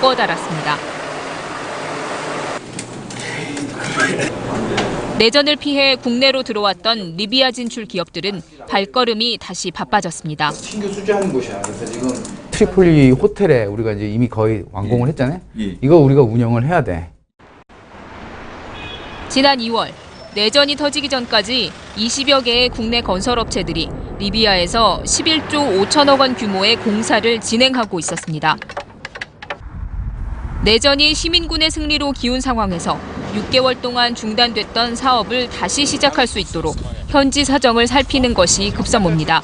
바꿔달았습니다. 내전을 피해 국내로 들어왔던 리비아 진출 기업들은 발걸음이 다시 바빠졌습니다. 신규 수주하는 곳이야. 그래서 지금 트리폴리 호텔에 우리가 이제 이미 거의 완공을 했잖아요. 이거 우리가 운영을 해야 돼. 지난 2월 내전이 터지기 전까지 20여 개의 국내 건설업체들이 리비아에서 11조 5천억 원 규모의 공사를 진행하고 있었습니다. 내전이 시민군의 승리로 기운 상황에서 6개월 동안 중단됐던 사업을 다시 시작할 수 있도록 현지 사정을 살피는 것이 급선무입니다.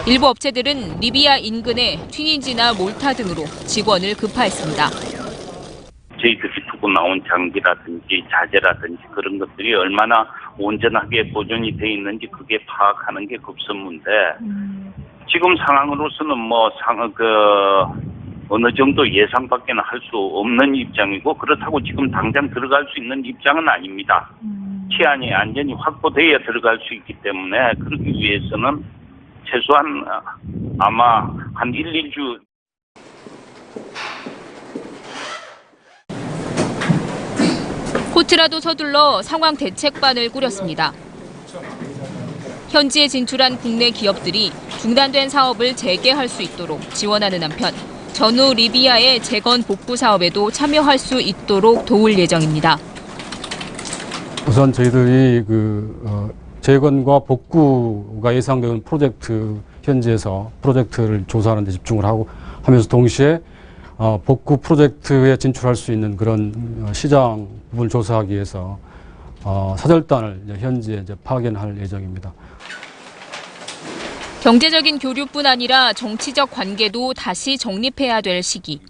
일부 업체들은 리비아 인근의 튀니지나 몰타 등으로 직원을 급파했습니다. 저희들이 두고 나온 장비라든지 자재라든지 그런 것들이 얼마나 온전하게 보존이 돼 있는지 그게 파악하는 게 급선무인데 지금 상황으로서는 어느 정도 예상 밖에는 할 수 없는 입장이고 그렇다고 지금 당장 들어갈 수 있는 입장은 아닙니다. 치안이 안전이 확보돼야 들어갈 수 있기 때문에 그러기 위해서는 최소한 아마 한 1, 2주 코트라도 서둘러 상황 대책반을 꾸렸습니다. 현지에 진출한 국내 기업들이 중단된 사업을 재개할 수 있도록 지원하는 한편 전후 리비아의 재건 복구 사업에도 참여할 수 있도록 도울 예정입니다. 우선 저희들이 재건과 복구가 예상되는 프로젝트 현지에서 프로젝트를 조사하는 데 집중을 하면서 동시에 복구 프로젝트에 진출할 수 있는 그런 시장 부분을 조사하기 위해서 사절단을 현지에 파견할 예정입니다. 경제적인 교류뿐 아니라 정치적 관계도 다시 정립해야 될 시기.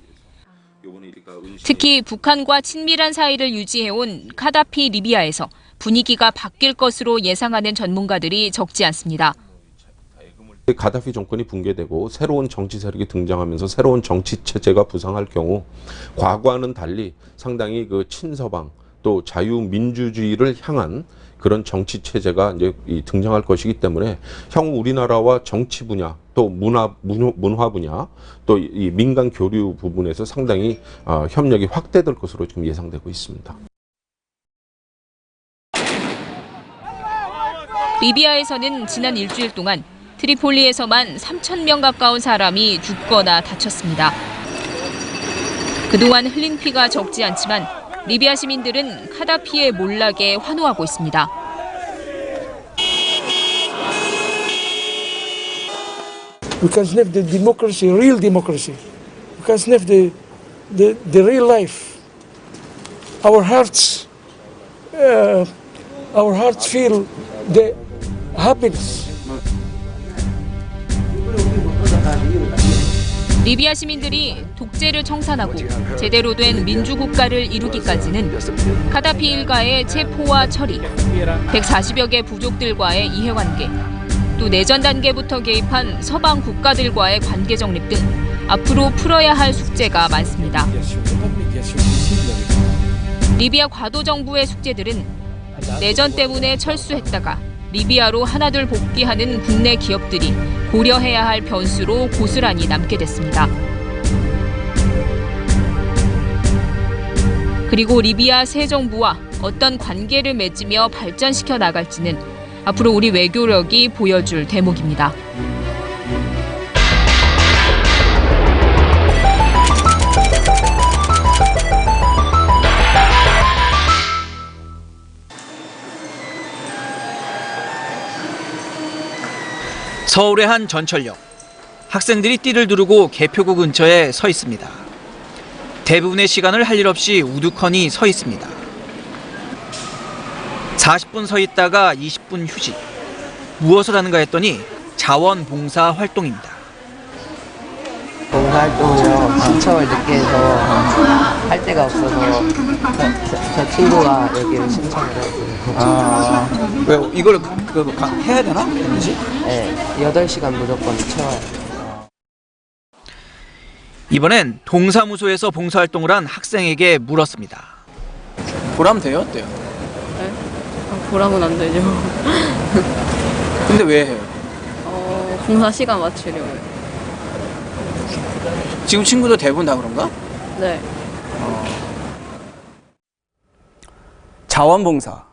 특히 북한과 친밀한 사이를 유지해온 카다피 리비아에서 분위기가 바뀔 것으로 예상하는 전문가들이 적지 않습니다. 가다피 정권이 붕괴되고 새로운 정치 세력이 등장하면서 새로운 정치 체제가 부상할 경우 과거와는 달리 상당히 친서방 또 자유민주주의를 향한 그런 정치 체제가 이제 등장할 것이기 때문에 향후 우리나라와 정치 분야 또 문화 분야 또 이 민간 교류 부분에서 상당히 협력이 확대될 것으로 지금 예상되고 있습니다. 리비아에서는 지난 일주일 동안 트리폴리에서만 3,000명 가까운 사람이 죽거나 다쳤습니다. 그동안 흘린 피가 적지 않지만 리비아 시민들은 카다피의 몰락에 환호하고 있습니다. We can sniff the democracy, real democracy. We can sniff the real life. Our hearts feel the happiness. 리비아 시민들이 독재를 청산하고 제대로 된 민주국가를 이루기까지는 카다피 일가의 체포와 처리, 140여 개 부족들과의 이해관계, 또 내전 단계부터 개입한 서방 국가들과의 관계 정립 등 앞으로 풀어야 할 숙제가 많습니다. 리비아 과도 정부의 숙제들은 내전 때문에 철수했다가 리비아로 하나둘 복귀하는 국내 기업들이 고려해야 할 변수로 고스란히 남게 됐습니다. 그리고 리비아 새 정부와 어떤 관계를 맺으며 발전시켜 나갈지는 앞으로 우리 외교력이 보여줄 대목입니다. 서울의 한 전철역. 학생들이 띠를 두르고 개표구 근처에 서 있습니다. 대부분의 시간을 할 일 없이 우두커니 서 있습니다. 40분 서 있다가 20분 휴식. 무엇을 하는가 했더니 자원봉사 활동입니다. 봉사활동을요, 신청을 늦게 해서 할 데가 없어서 저 친구가 여기를 신청을 했어요. 왜 이걸 해야 되나? 네, 8시간 무조건 채워요. 이번엔 동사무소에서 봉사활동을 한 학생에게 물었습니다. 보람 돼요? 어때요? 네? 보람은 안 되죠. 근데 왜 해요? 봉사 시간 맞추려고요. 지금 친구도 대부분 다 그런가? 네. 자원봉사.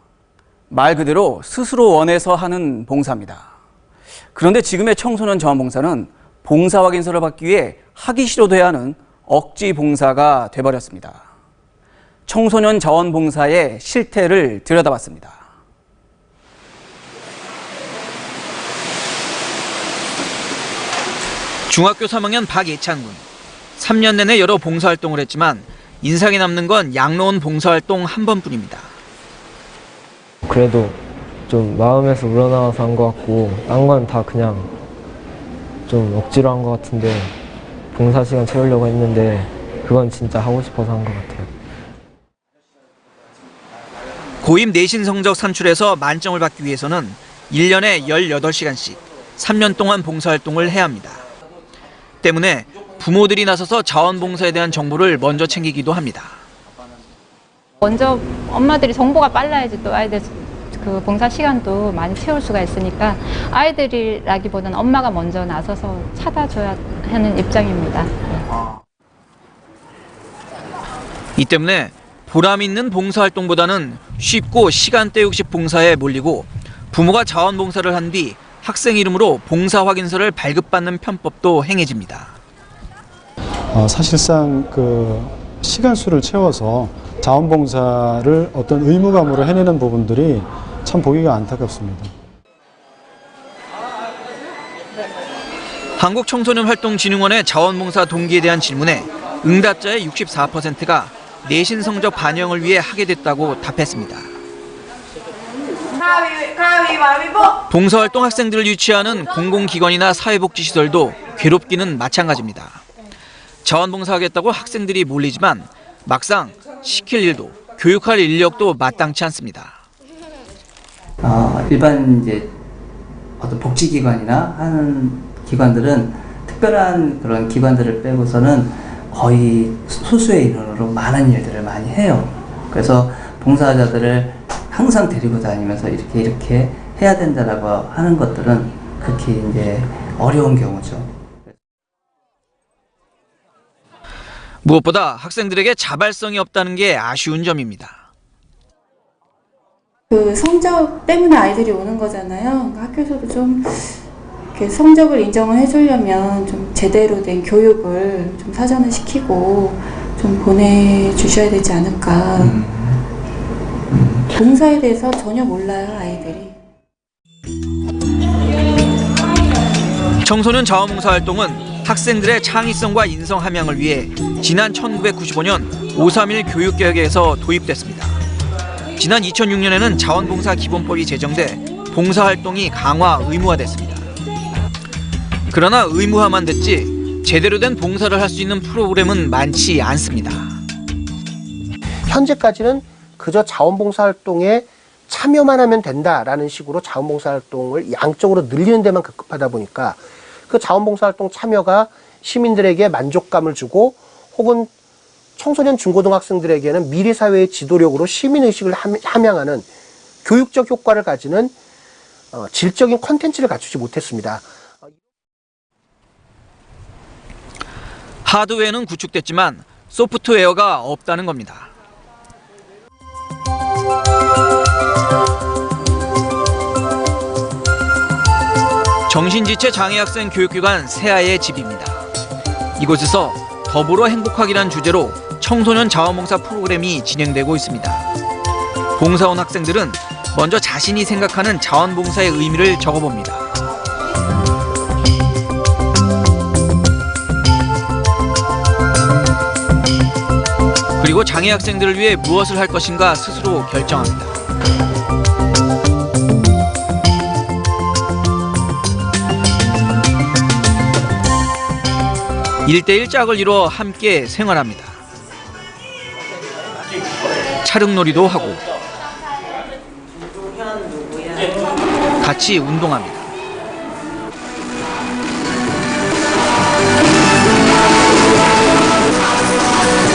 말 그대로 스스로 원해서 하는 봉사입니다. 그런데 지금의 청소년 자원봉사는 봉사 확인서를 받기 위해 하기 싫어도 해야 하는 억지 봉사가 돼버렸습니다. 청소년 자원봉사의 실태를 들여다봤습니다. 중학교 3학년 박예찬 군. 3년 내내 여러 봉사활동을 했지만 인상에 남는 건 양로원 봉사활동 한 번뿐입니다. 그래도 좀 마음에서 우러나와서 한 것 같고 딴 건 다 그냥 좀 억지로 한 것 같은데 봉사 시간 채우려고 했는데 그건 진짜 하고 싶어서 한 것 같아요. 고임 내신 성적 산출에서 만점을 받기 위해서는 1년에 18시간씩 3년 동안 봉사활동을 해야 합니다. 때문에 부모들이 나서서 자원봉사에 대한 정보를 먼저 챙기기도 합니다. 먼저 엄마들이 정보가 빨라야지 또 아이들 그 봉사 시간도 많이 채울 수가 있으니까 아이들이라기보다는 엄마가 먼저 나서서 찾아줘야 하는 입장입니다. 이 때문에 보람 있는 봉사활동보다는 쉽고 시간 때우기식 봉사에 몰리고 부모가 자원봉사를 한 뒤 학생 이름으로 봉사 확인서를 발급받는 편법도 행해집니다. 사실상 그 시간수를 채워서 자원봉사를 어떤 의무감으로 해내는 부분들이 참 보기가 안타깝습니다. 한국청소년활동진흥원의 자원봉사 동기에 대한 질문에 응답자의 64%가 내신 성적 반영을 위해 하게 됐다고 답했습니다. 봉사활동 학생들을 유치하는 공공기관이나 사회복지시설도 괴롭기는 마찬가지입니다. 자원봉사하겠다고 학생들이 몰리지만 막상 시킬 일도 교육할 인력도 마땅치 않습니다. 일반 이제 어떤 복지기관이나 하는 기관들은 특별한 그런 기관들을 빼고서는 거의 소수의 인원으로 많은 일들을 많이 해요. 그래서 봉사자들을 항상 데리고 다니면서 이렇게 해야 된다라고 하는 것들은 극히 이제 어려운 경우죠. 무엇보다 학생들에게 자발성이 없다는 게 아쉬운 점입니다. 그 성적 때문에 아이들이 오는 거잖아요. 학교에서도 좀 이렇게 성적을 인정을 해주려면 좀 제대로 된 교육을 좀 사전에 시키고 좀 보내주셔야 되지 않을까. 봉사에 대해서 전혀 몰라요, 아이들이. 청소년 자원봉사 활동은 학생들의 창의성과 인성 함양을 위해 지난 1995년 5.3.1 교육개혁에서 도입됐습니다. 지난 2006년에는 자원봉사 기본법이 제정돼 봉사활동이 강화 의무화됐습니다. 그러나 의무화만 됐지 제대로 된 봉사를 할 수 있는 프로그램은 많지 않습니다. 현재까지는 그저 자원봉사활동에 참여만 하면 된다라는 식으로 자원봉사활동을 양적으로 늘리는 데만 급급하다 보니까 그 자원봉사활동 참여가 시민들에게 만족감을 주고 혹은 청소년 중고등학생들에게는 미래사회의 지도력으로 시민의식을 함양하는 교육적 효과를 가지는 질적인 콘텐츠를 갖추지 못했습니다. 하드웨어는 구축됐지만 소프트웨어가 없다는 겁니다. 정신지체 장애학생 교육기관 세아의 집입니다. 이곳에서 더불어 행복하기란 주제로 청소년 자원봉사 프로그램이 진행되고 있습니다. 봉사원 학생들은 먼저 자신이 생각하는 자원봉사의 의미를 적어봅니다. 그리고 장애 학생들을 위해 무엇을 할 것인가 스스로 결정합니다. (1대1) 짝을 이뤄 함께 생활합니다. 차릉놀이도 하고 같이 운동합니다.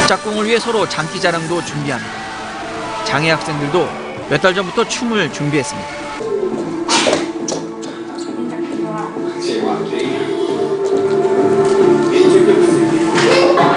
짝꿍을 위해 서로 장기자랑도 준비합니다. 장애 학생들도 몇 달 전부터 춤을 준비했습니다.